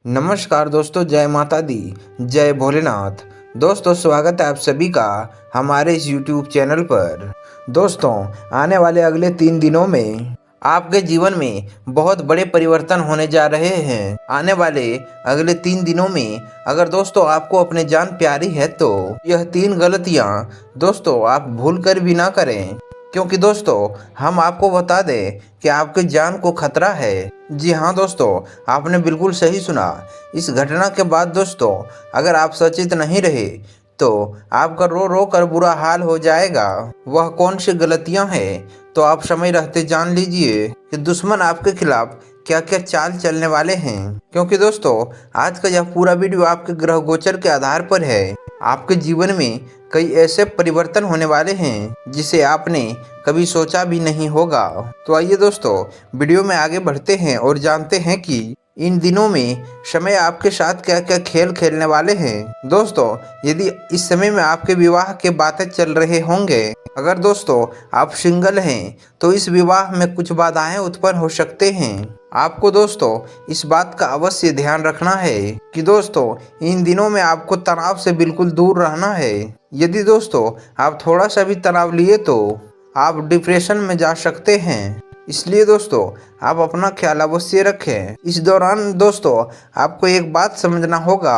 नमस्कार दोस्तों, जय माता दी, जय भोलेनाथ। दोस्तों, स्वागत है आप सभी का हमारे इस YouTube चैनल पर। दोस्तों, आने वाले अगले 3 दिनों में आपके जीवन में बहुत बड़े परिवर्तन होने जा रहे हैं। आने वाले अगले 3 दिनों में अगर दोस्तों आपको अपनी जान प्यारी है तो यह 3 गलतियां दोस्तों आप भूल कर भी ना करें, क्योंकि दोस्तों हम आपको बता दें कि आपकी जान को खतरा है। जी हाँ दोस्तों, आपने बिल्कुल सही सुना। इस घटना के बाद दोस्तों अगर आप सचेत नहीं रहे तो आपका रो रो कर बुरा हाल हो जाएगा। वह कौन सी गलतियां हैं तो आप समय रहते जान लीजिए कि दुश्मन आपके खिलाफ क्या क्या चाल चलने वाले हैं, क्योंकि दोस्तों आज का यह पूरा वीडियो आपके ग्रह गोचर के आधार पर है। आपके जीवन में कई ऐसे परिवर्तन होने वाले हैं जिसे आपने कभी सोचा भी नहीं होगा। तो आइए दोस्तों वीडियो में आगे बढ़ते हैं और जानते हैं कि इन दिनों में समय आपके साथ क्या क्या खेल खेलने वाले हैं। दोस्तों, यदि इस समय में आपके विवाह के बातें चल रहे होंगे, अगर दोस्तों आप सिंगल हैं तो इस विवाह में कुछ बाधाएं उत्पन्न हो सकते हैं। आपको दोस्तों इस बात का अवश्य ध्यान रखना है कि दोस्तों इन दिनों में आपको तनाव से बिल्कुल दूर रहना है। यदि दोस्तों आप थोड़ा सा भी तनाव लिए तो आप डिप्रेशन में जा सकते हैं, इसलिए दोस्तों आप अपना ख्याल अवश्य रखें। इस दौरान दोस्तों आपको एक बात समझना होगा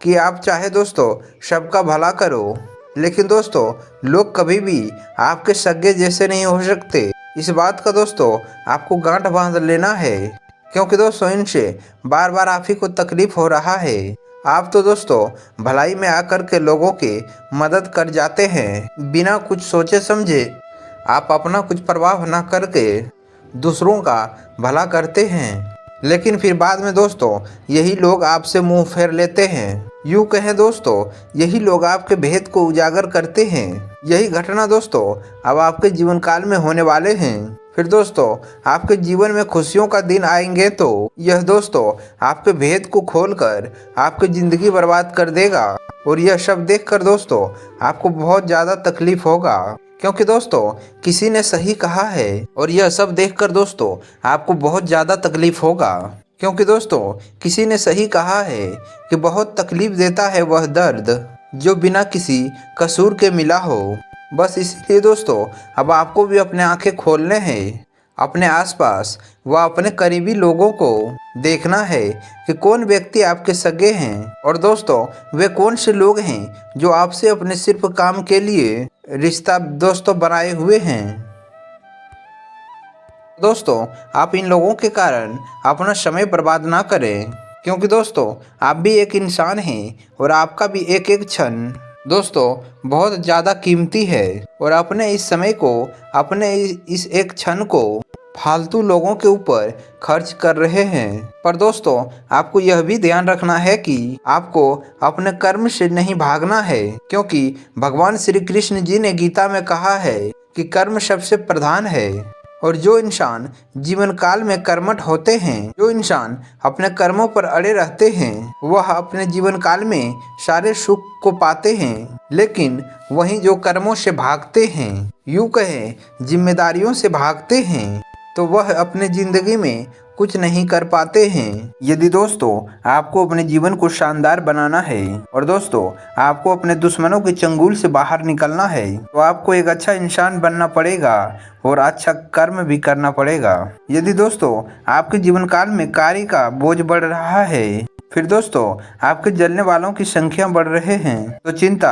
कि आप चाहे दोस्तों सबका भला करो, लेकिन दोस्तों लोग कभी भी आपके सगे जैसे नहीं हो सकते। इस बात का दोस्तों आपको गांठ बांध लेना है, क्योंकि दोस्तों इनसे बार बार आप ही को तकलीफ हो रहा है। आप तो दोस्तों भलाई में आकर के लोगों की मदद कर जाते हैं, बिना कुछ सोचे समझे आप अपना कुछ परवाह न करके दूसरों का भला करते हैं, लेकिन फिर बाद में दोस्तों यही लोग आपसे मुंह फेर लेते हैं। यूँ कहें दोस्तों यही लोग आपके भेद को उजागर करते हैं। यही घटना दोस्तों अब आपके जीवन काल में होने वाले हैं। फिर दोस्तों आपके जीवन में खुशियों का दिन आएंगे तो यह दोस्तों आपके भेद को खोलकर आपकी जिंदगी बर्बाद कर देगा, और यह सब देखकर दोस्तों आपको बहुत ज़्यादा तकलीफ होगा, क्योंकि दोस्तों किसी ने सही कहा है। और यह सब देखकर दोस्तों आपको बहुत ज़्यादा तकलीफ होगा, क्योंकि दोस्तों किसी ने सही कहा है कि बहुत तकलीफ देता है वह दर्द जो बिना किसी कसूर के मिला हो। बस इसलिए दोस्तों अब आपको भी अपने आंखें खोलने हैं, अपने आसपास व अपने करीबी लोगों को देखना है कि कौन व्यक्ति आपके सगे हैं, और दोस्तों वे कौन से लोग हैं जो आपसे अपने सिर्फ काम के लिए रिश्ता दोस्तों बनाए हुए हैं। दोस्तों आप इन लोगों के कारण अपना समय बर्बाद ना करें, क्योंकि दोस्तों आप भी एक इंसान हैं और आपका भी एक एक क्षण दोस्तों बहुत ज़्यादा कीमती है, और अपने इस समय को, अपने इस एक क्षण को फालतू लोगों के ऊपर खर्च कर रहे हैं। पर दोस्तों आपको यह भी ध्यान रखना है कि आपको अपने कर्म से नहीं भागना है, क्योंकि भगवान श्री कृष्ण जी ने गीता में कहा है कि कर्म सबसे प्रधान है, और जो इंसान जीवन काल में कर्मठ होते हैं, जो इंसान अपने कर्मों पर अड़े रहते हैं, वह अपने जीवन काल में सारे सुख को पाते हैं। लेकिन वहीं जो कर्मों से भागते हैं, यूँ कहें जिम्मेदारियों से भागते हैं, तो वह अपने जिंदगी में कुछ नहीं कर पाते हैं। यदि दोस्तों आपको अपने जीवन को शानदार बनाना है और दोस्तों आपको अपने दुश्मनों के चंगुल से बाहर निकलना है, तो आपको एक अच्छा इंसान बनना पड़ेगा और अच्छा कर्म भी करना पड़ेगा। यदि दोस्तों आपके जीवन काल में कार्य का बोझ बढ़ रहा है, फिर दोस्तों आपके जलने वालों की संख्या बढ़ रहे हैं, तो चिंता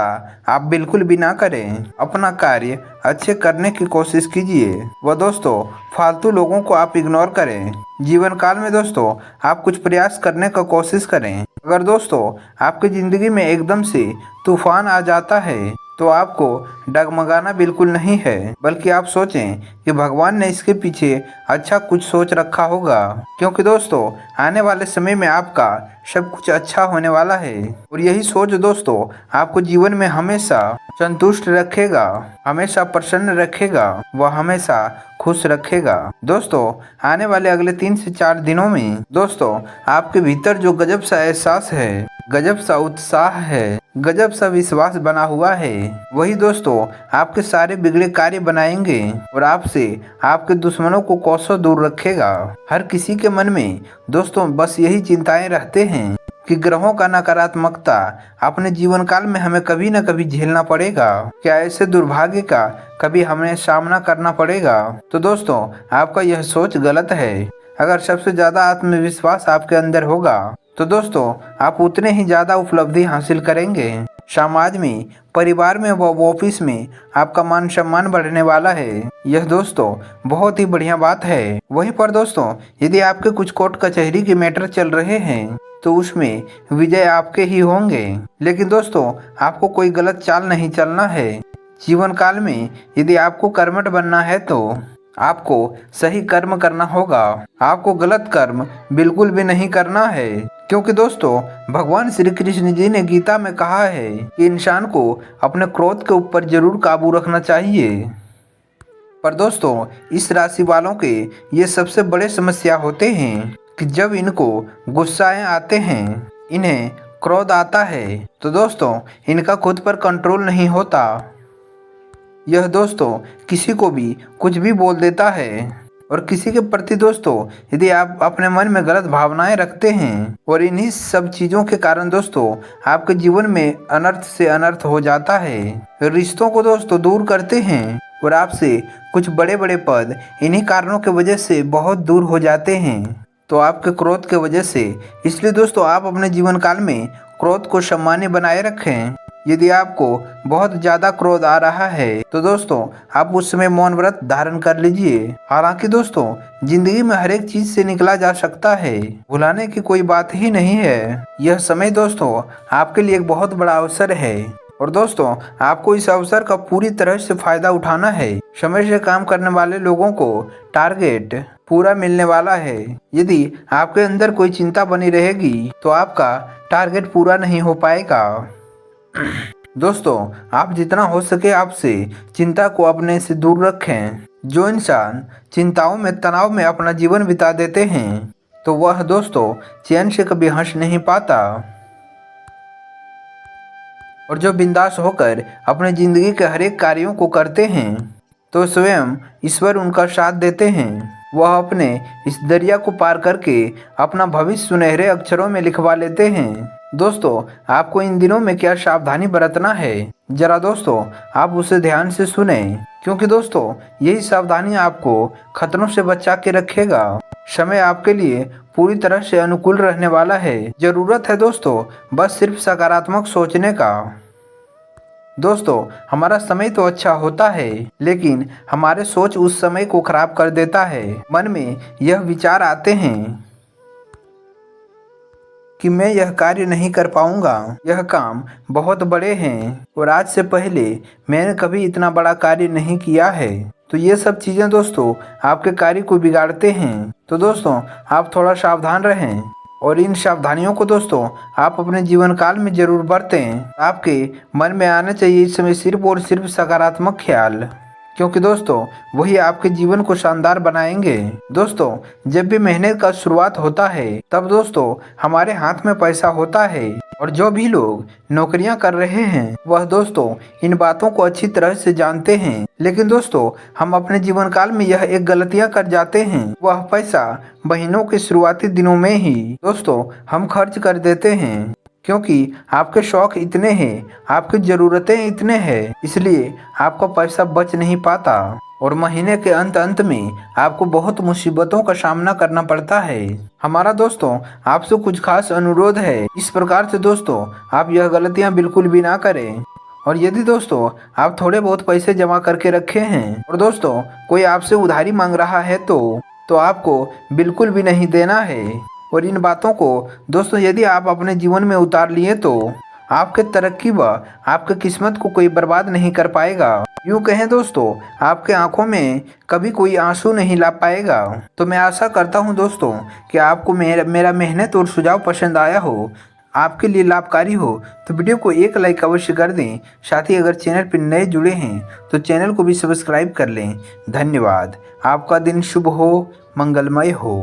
आप बिल्कुल भी ना करें। अपना कार्य अच्छे करने की कोशिश कीजिए, व दोस्तों फालतू लोगों को आप इग्नोर करें। जीवन काल में दोस्तों आप कुछ प्रयास करने का कोशिश करें। अगर दोस्तों आपकी ज़िंदगी में एकदम से तूफान आ जाता है तो आपको डगमगाना बिल्कुल नहीं है, बल्कि आप सोचें कि भगवान ने इसके पीछे अच्छा कुछ सोच रखा होगा, क्योंकि दोस्तों आने वाले समय में आपका सब कुछ अच्छा होने वाला है। और यही सोच दोस्तों आपको जीवन में हमेशा संतुष्ट रखेगा, हमेशा प्रसन्न रखेगा व हमेशा खुश रखेगा। दोस्तों आने वाले अगले 3 से 4 दिनों में दोस्तों आपके भीतर जो गजब सा एहसास है गजब सा उत्साह है, गजब सा विश्वास बना हुआ है। वही दोस्तों आपके सारे बिगड़े कार्य बनाएंगे और आपसे आपके दुश्मनों को कोसों दूर रखेगा। हर किसी के मन में दोस्तों बस यही चिंताएं रहते हैं कि ग्रहों का नकारात्मकता अपने जीवन काल में हमें कभी न कभी झेलना पड़ेगा। क्या ऐसे दुर्भाग्य का कभी हमें सामना करना पड़ेगा? तो दोस्तों आपका यह सोच गलत है। अगर सबसे ज्यादा आत्मविश्वास आपके अंदर होगा तो दोस्तों आप उतने ही ज्यादा उपलब्धि हासिल करेंगे। समाज में, परिवार में व ऑफिस में आपका मान सम्मान बढ़ने वाला है। यह दोस्तों बहुत ही बढ़िया बात है। वहीं पर दोस्तों यदि आपके कुछ कोर्ट कचहरी के मैटर चल रहे हैं तो उसमें विजय आपके ही होंगे। लेकिन दोस्तों आपको कोई गलत चाल नहीं चलना है। जीवन काल में यदि आपको कर्मठ बनना है तो आपको सही कर्म करना होगा। आपको गलत कर्म बिल्कुल भी नहीं करना है, क्योंकि दोस्तों भगवान श्री कृष्ण जी ने गीता में कहा है कि इंसान को अपने क्रोध के ऊपर जरूर काबू रखना चाहिए। पर दोस्तों इस राशि वालों के ये सबसे बड़े समस्या होते हैं कि जब इनको गुस्साएं आते हैं, इन्हें क्रोध आता है तो दोस्तों इनका खुद पर कंट्रोल नहीं होता। यह दोस्तों किसी को भी कुछ भी बोल देता है और किसी के प्रति दोस्तों यदि आप अपने मन में गलत भावनाएं रखते हैं और इन्हीं सब चीज़ों के कारण दोस्तों आपके जीवन में अनर्थ से अनर्थ हो जाता है। रिश्तों को दोस्तों दूर करते हैं और आपसे कुछ बड़े बड़े पद इन्हीं कारणों के वजह से बहुत दूर हो जाते हैं, तो आपके क्रोध के वजह से। इसलिए दोस्तों आप अपने जीवन काल में क्रोध को सामान्य बनाए रखें। यदि आपको बहुत ज़्यादा क्रोध आ रहा है तो दोस्तों आप उस समय मौन व्रत धारण कर लीजिए। हालांकि दोस्तों जिंदगी में हर एक चीज से निकला जा सकता है, भुलाने की कोई बात ही नहीं है। यह समय दोस्तों आपके लिए एक बहुत बड़ा अवसर है और दोस्तों आपको इस अवसर का पूरी तरह से फायदा उठाना है। समय से काम करने वाले लोगों को टारगेट पूरा मिलने वाला है। यदि आपके अंदर कोई चिंता बनी रहेगी तो आपका टारगेट पूरा नहीं हो पाएगा। दोस्तों आप जितना हो सके आपसे चिंता को अपने से दूर रखें। जो इंसान चिंताओं में, तनाव में अपना जीवन बिता देते हैं तो वह दोस्तों चैन से कभी हंस नहीं पाता। और जो बिंदास होकर अपने जिंदगी के हर एक कार्यों को करते हैं तो स्वयं ईश्वर उनका साथ देते हैं। वह अपने इस दरिया को पार करके अपना भविष्य सुनहरे अक्षरों में लिखवा लेते हैं। दोस्तों आपको इन दिनों में क्या सावधानी बरतना है, जरा दोस्तों आप उसे ध्यान से सुने, क्योंकि दोस्तों यही सावधानी आपको खतरों से बचा के रखेगा। समय आपके लिए पूरी तरह से अनुकूल रहने वाला है। जरूरत है दोस्तों बस सिर्फ सकारात्मक सोचने का। दोस्तों हमारा समय तो अच्छा होता है लेकिन हमारे सोच उस समय को खराब कर देता है। मन में यह विचार आते हैं कि मैं यह कार्य नहीं कर पाऊंगा, यह काम बहुत बड़े हैं और आज से पहले मैंने कभी इतना बड़ा कार्य नहीं किया है। तो ये सब चीज़ें दोस्तों आपके कार्य को बिगाड़ते हैं। तो दोस्तों आप थोड़ा सावधान रहें और इन सावधानियों को दोस्तों आप अपने जीवन काल में जरूर बरतें। आपके मन में आना चाहिए इस समय सिर्फ और सिर्फ सकारात्मक ख्याल, क्योंकि दोस्तों वही आपके जीवन को शानदार बनाएंगे। दोस्तों जब भी मेहनत का शुरुआत होता है तब दोस्तों हमारे हाथ में पैसा होता है और जो भी लोग नौकरियां कर रहे हैं वह दोस्तों इन बातों को अच्छी तरह से जानते हैं। लेकिन दोस्तों हम अपने जीवन काल में यह एक गलतियां कर जाते हैं, वह पैसा महीनों के शुरुआती दिनों में ही दोस्तों हम खर्च कर देते हैं, क्योंकि आपके शौक इतने हैं, आपकी ज़रूरतें इतने हैं, इसलिए आपका पैसा बच नहीं पाता और महीने के अंत में आपको बहुत मुसीबतों का सामना करना पड़ता है। हमारा दोस्तों आपसे कुछ खास अनुरोध है, इस प्रकार से दोस्तों आप यह गलतियां बिल्कुल भी ना करें। और यदि दोस्तों आप थोड़े बहुत पैसे जमा करके रखे हैं और दोस्तों कोई आपसे उधारी मांग रहा है तो आपको बिल्कुल भी नहीं देना है। और इन बातों को दोस्तों यदि आप अपने जीवन में उतार लिए तो आपके तरक्की व आपके किस्मत को कोई बर्बाद नहीं कर पाएगा। यूँ कहें दोस्तों आपके आंखों में कभी कोई आंसू नहीं ला पाएगा। तो मैं आशा करता हूँ दोस्तों कि आपको मेरा मेहनत और सुझाव पसंद आया हो, आपके लिए लाभकारी हो। तो वीडियो को एक लाइक अवश्य कर दें। साथ ही अगर चैनल पर नए जुड़े हैं तो चैनल को भी सब्सक्राइब कर लें। धन्यवाद। आपका दिन शुभ हो, मंगलमय हो।